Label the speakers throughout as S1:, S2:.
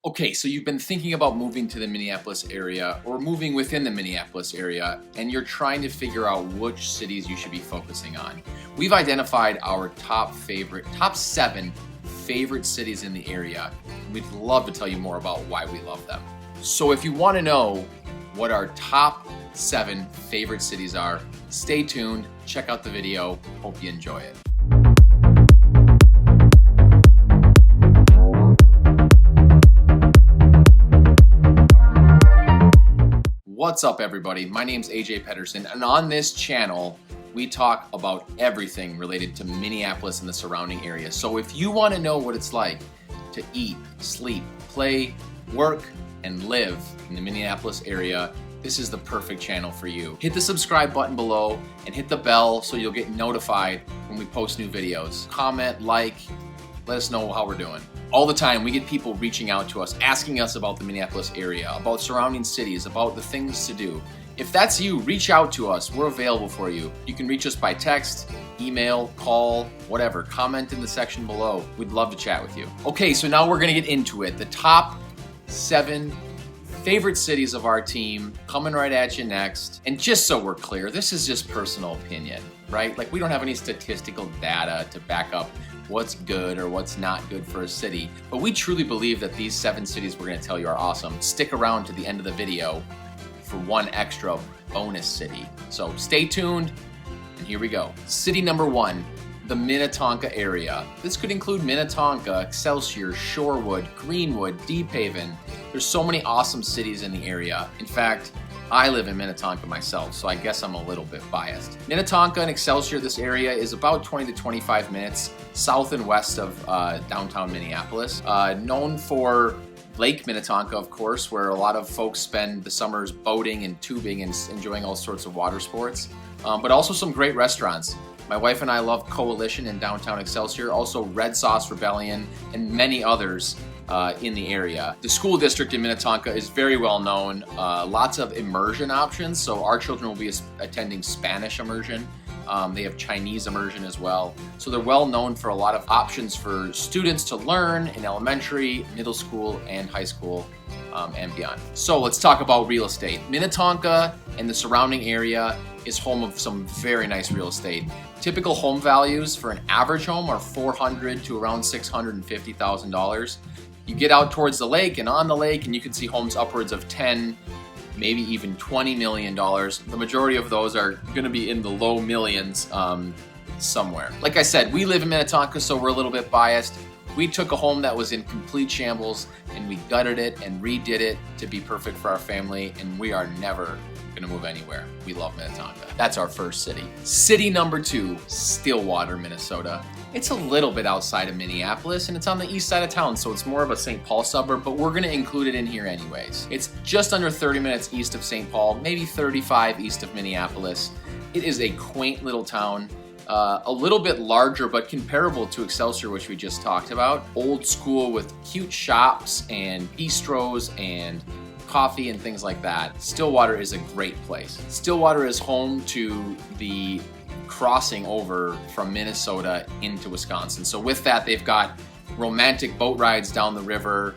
S1: Okay, so you've been thinking about moving to the Minneapolis area or moving within the Minneapolis area, and you're trying to figure out which cities you should be focusing on. We've identified our top 7 favorite cities in the area. We'd love to tell you more about why we love them. So if you want to know what our top 7 favorite cities are, stay tuned, check out the video, hope you enjoy it. What's up, everybody? My name's AJ Pedersen, and on this channel, we talk about everything related to Minneapolis and the surrounding area. So if you want to know what it's like to eat, sleep, play, work, and live in the Minneapolis area, this is the perfect channel for you. Hit the subscribe button below and hit the bell so you'll get notified when we post new videos. Comment, like, let us know how we're doing. All the time, we get people reaching out to us, asking us about the Minneapolis area, about surrounding cities, about the things to do. If that's you, reach out to us. We're available for you. You can reach us by text, email, call, whatever. Comment in the section below. We'd love to chat with you. Okay, so now we're gonna get into it. The top 7 favorite cities of our team coming right at you next. And just so we're clear, this is just personal opinion, right? Like, we don't have any statistical data to back up what's good or what's not good for a city, but we truly believe that these 7 cities we're going to tell you are awesome. Stick around to the end of the video for one extra bonus city. So stay tuned, and here we go. City number 1, the Minnetonka area. This could include Minnetonka, Excelsior, Shorewood, Greenwood, Deep Haven. There's so many awesome cities in the area. In fact, I live in Minnetonka myself, so I guess I'm a little bit biased. Minnetonka and Excelsior, this area is about 20 to 25 minutes south and west of downtown Minneapolis. Known for Lake Minnetonka, of course, where a lot of folks spend the summers boating and tubing and enjoying all sorts of water sports, but also some great restaurants. My wife and I love Coalition in downtown Excelsior, also Red Sauce Rebellion, and many others in the area. The school district in Minnetonka is very well known. Lots of immersion options, so our children will be attending Spanish immersion. They have Chinese immersion as well. So they're well known for a lot of options for students to learn in elementary, middle school, and high school and beyond. So let's talk about real estate. Minnetonka and the surrounding area is home of some very nice real estate. Typical home values for an average home are $400,000 to around $650,000. You get out towards the lake and on the lake, and you can see homes upwards of 10, maybe even $20 million. The majority of those are going to be in the low millions somewhere. Like I said, we live in Minnetonka, so we're a little bit biased. We took a home that was in complete shambles and we gutted it and redid it to be perfect for our family, and we are never gonna move anywhere. We love Minnetonka. That's our first city. City number 2, Stillwater, Minnesota. It's a little bit outside of Minneapolis and it's on the east side of town, so it's more of a St. Paul suburb, but we're gonna include it in here anyways. It's just under 30 minutes east of St. Paul, maybe 35 east of Minneapolis. It is a quaint little town. A little bit larger, but comparable to Excelsior, which we just talked about. Old school with cute shops and bistros and coffee and things like that. Stillwater is a great place. Stillwater is home to the crossing over from Minnesota into Wisconsin. So with that, they've got romantic boat rides down the river,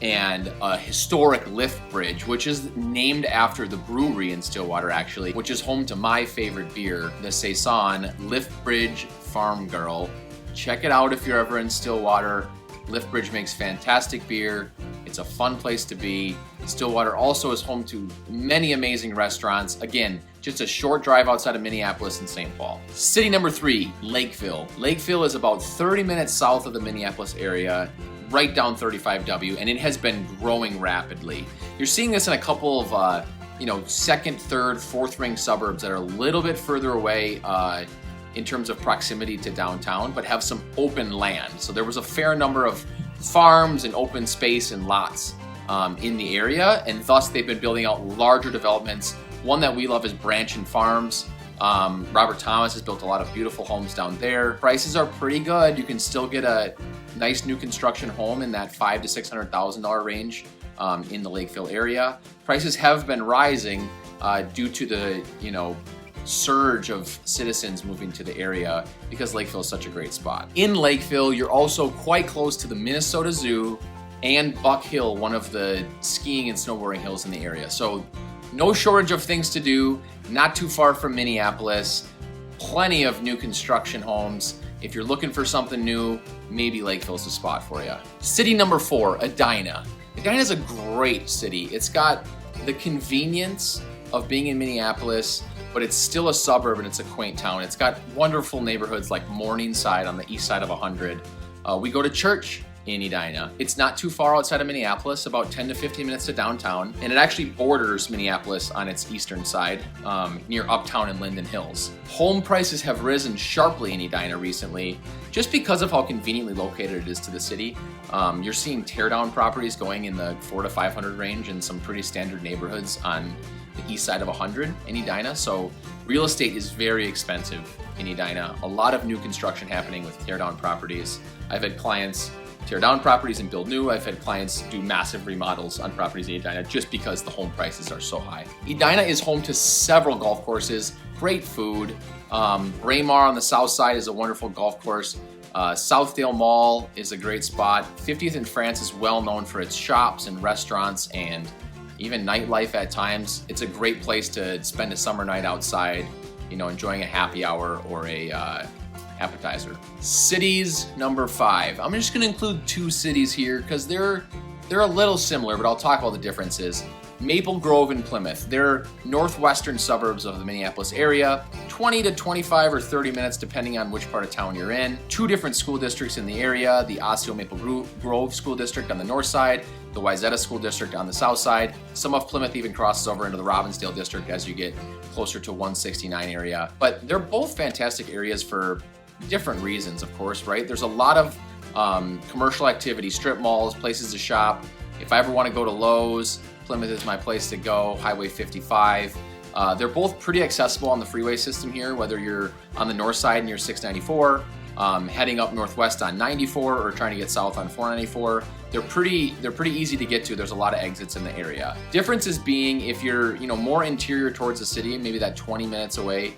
S1: and a historic lift bridge, which is named after the brewery in Stillwater, actually, which is home to my favorite beer, the Saison Lift Bridge Farm Girl. Check it out if you're ever in Stillwater. Lift Bridge makes fantastic beer. It's a fun place to be. Stillwater also is home to many amazing restaurants. Again, just a short drive outside of Minneapolis and St. Paul. City number 3, Lakeville. Lakeville is about 30 minutes south of the Minneapolis area, right down 35W, and it has been growing rapidly. You're seeing this in a couple of second, third, fourth ring suburbs that are a little bit further away in terms of proximity to downtown, but have some open land. So there was a fair number of farms and open space and lots in the area, and thus they've been building out larger developments. One that we love is Branch and Farms. Robert Thomas has built a lot of beautiful homes down there. Prices are pretty good. You can still get a nice new construction home in that $500,000 to $600,000 range in the Lakeville area. Prices have been rising due to the surge of citizens moving to the area because Lakeville is such a great spot. In Lakeville, you're also quite close to the Minnesota Zoo and Buck Hill, one of the skiing and snowboarding hills in the area. So no shortage of things to do, not too far from Minneapolis, plenty of new construction homes. If you're looking for something new, maybe Lakeville's the spot for you. City number 4, Edina. Edina is a great city. It's got the convenience of being in Minneapolis, but it's still a suburb and it's a quaint town. It's got wonderful neighborhoods like Morningside on the east side of 100. We go to church in Edina. It's not too far outside of Minneapolis, about 10 to 15 minutes to downtown, and it actually borders Minneapolis on its eastern side, near Uptown and Linden Hills. Home prices have risen sharply in Edina recently, just because of how conveniently located it is to the city. You're seeing teardown properties going in the 400 to 500 range in some pretty standard neighborhoods on the east side of 100 in Edina, so real estate is very expensive in Edina. A lot of new construction happening with teardown properties. I've had clients tear down properties and build new. I've had clients do massive remodels on properties in Edina just because the home prices are so high. Edina is home to several golf courses, great food. Braemar on the south side is a wonderful golf course. Southdale Mall is a great spot. 50th and France is well known for its shops and restaurants and even nightlife at times. It's a great place to spend a summer night outside, you know, enjoying a happy hour or a appetizer. Cities number 5. I'm just gonna include 2 cities here because they're a little similar, but I'll talk about the differences. Maple Grove and Plymouth. They're northwestern suburbs of the Minneapolis area, 20 to 25 or 30 minutes depending on which part of town you're in. 2 different school districts in the area, the Osseo Maple Grove School District on the north side, the Wayzata School District on the south side. Some of Plymouth even crosses over into the Robbinsdale District as you get closer to 169 area. But they're both fantastic areas for different reasons, of course, right? There's a lot of commercial activity, strip malls, places to shop. If I ever want to go to Lowe's, Plymouth is my place to go, Highway 55. They're both pretty accessible on the freeway system here, whether you're on the north side near 694, heading up northwest on 94, or trying to get south on 494. They're pretty easy to get to. There's a lot of exits in the area. Differences being if you're more interior towards the city, maybe that 20 minutes away,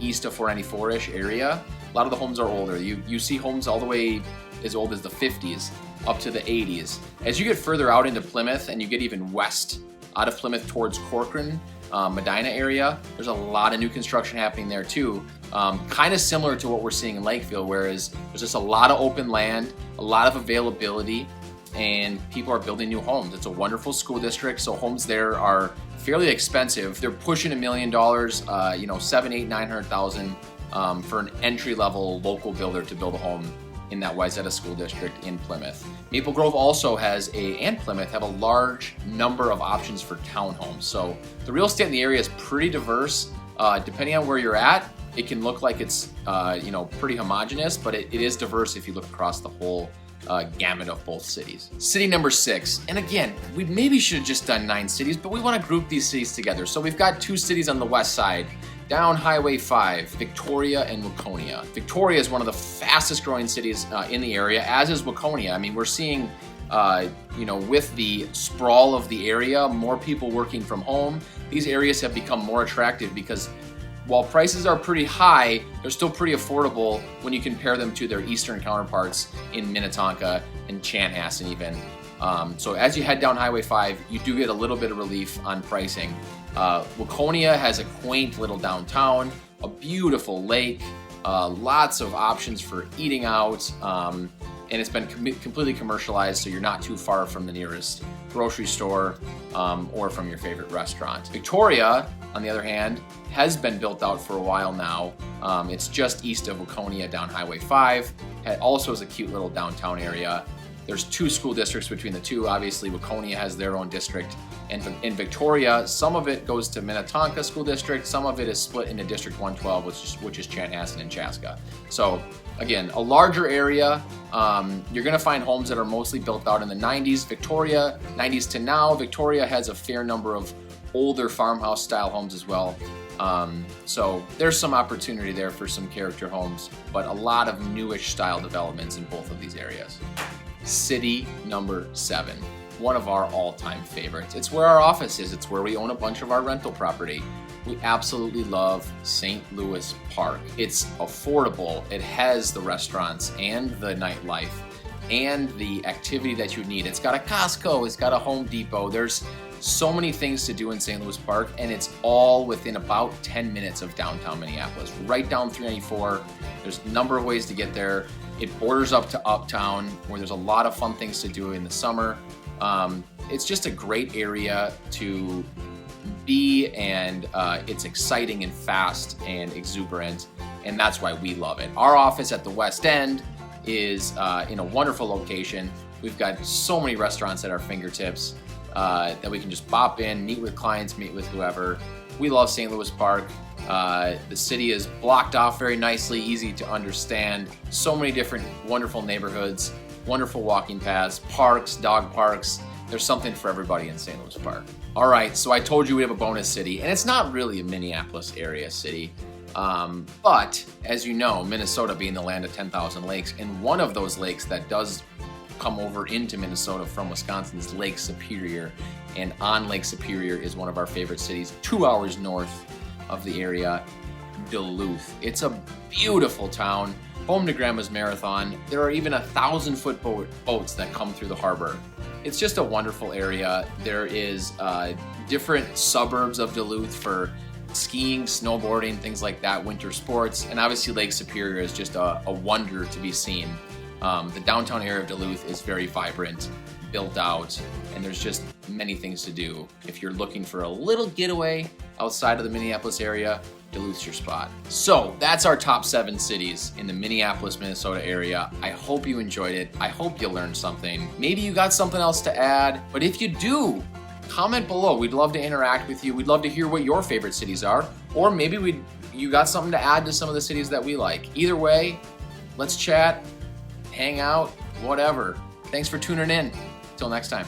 S1: east of 494-ish area, a lot of the homes are older. You see homes all the way as old as the 50s up to the 80s. As you get further out into Plymouth and you get even west out of Plymouth towards Corcoran, Medina area, there's a lot of new construction happening there too. Kind of similar to what we're seeing in Lakeville, whereas there's just a lot of open land, a lot of availability, and people are building new homes. It's a wonderful school district, so homes there are fairly expensive. They're pushing $1 million, $700,000, $900,000 for an entry-level local builder to build a home in that Wayzata School District in Plymouth. Maple Grove also and Plymouth have a large number of options for townhomes. So the real estate in the area is pretty diverse. Depending on where you're at, it can look like it's pretty homogenous, but it is diverse if you look across the whole gamut of both cities. City number 6, and again, we maybe should have just done 9 cities, but we want to group these cities together. So we've got 2 cities on the west side, down Highway 5, Victoria and Waconia. Victoria is one of the fastest growing cities in the area, as is Waconia. I mean, we're seeing, with the sprawl of the area, more people working from home. These areas have become more attractive because while prices are pretty high, they're still pretty affordable when you compare them to their eastern counterparts in Minnetonka and Chanhassen even. So as you head down Highway 5, you do get a little bit of relief on pricing. Waconia has a quaint little downtown, a beautiful lake, lots of options for eating out, and it's been completely commercialized, so you're not too far from the nearest grocery store or from your favorite restaurant. Victoria, on the other hand, has been built out for a while now. It's just east of Waconia down Highway 5. It also is a cute little downtown area. There's 2 school districts between the two. Obviously, Waconia has their own district. And in Victoria, some of it goes to Minnetonka School District, some of it is split into District 112, which is Chanhassen and Chaska. So again, a larger area. You're gonna find homes that are mostly built out in the 90s. Victoria, 90s to now, Victoria has a fair number of older farmhouse style homes as well. So there's some opportunity there for some character homes, but a lot of newish style developments in both of these areas. City number 7, one of our all-time favorites. It's where our office is. It's where we own a bunch of our rental property. We absolutely love St. Louis Park. It's affordable. It has the restaurants and the nightlife. and the activity that you need. It's got a Costco, it's got a Home Depot. There's so many things to do in St. Louis Park, and it's all within about 10 minutes of downtown Minneapolis. Right down 394. There's a number of ways to get there. It borders up to Uptown, where there's a lot of fun things to do in the summer. It's just a great area to be, and it's exciting and fast and exuberant, and that's why we love it. Our office at the West End is in a wonderful location. We've got so many restaurants at our fingertips that we can just bop in, meet with clients, meet with whoever. We love St. Louis Park. The city is blocked off very nicely, easy to understand. So many different wonderful neighborhoods, wonderful walking paths, parks, dog parks. There's something for everybody in St. Louis Park. All right, so I told you we have a bonus city, and it's not really a Minneapolis area city. But as you know, Minnesota being the land of 10,000 lakes, and one of those lakes that does come over into Minnesota from Wisconsin is Lake Superior. And on Lake Superior is one of our favorite cities, 2 hours north of the area, Duluth. It's a beautiful town, home to Grandma's Marathon. There are even 1,000-foot boats that come through the harbor. It's just a wonderful area. There is different suburbs of Duluth for skiing, snowboarding, things like that, winter sports, and obviously Lake Superior is just a wonder to be seen. The downtown area of Duluth is very vibrant, built out, and there's just many things to do. If you're looking for a little getaway outside of the Minneapolis area, Duluth's your spot. So that's our top 7 cities in the Minneapolis, Minnesota area. I hope you enjoyed it. I hope you learned something. Maybe you got something else to add, but if you do, comment below. We'd love to interact with you. We'd love to hear what your favorite cities are, or maybe you got something to add to some of the cities that we like. Either way, let's chat, hang out, whatever. Thanks for tuning in. Till next time.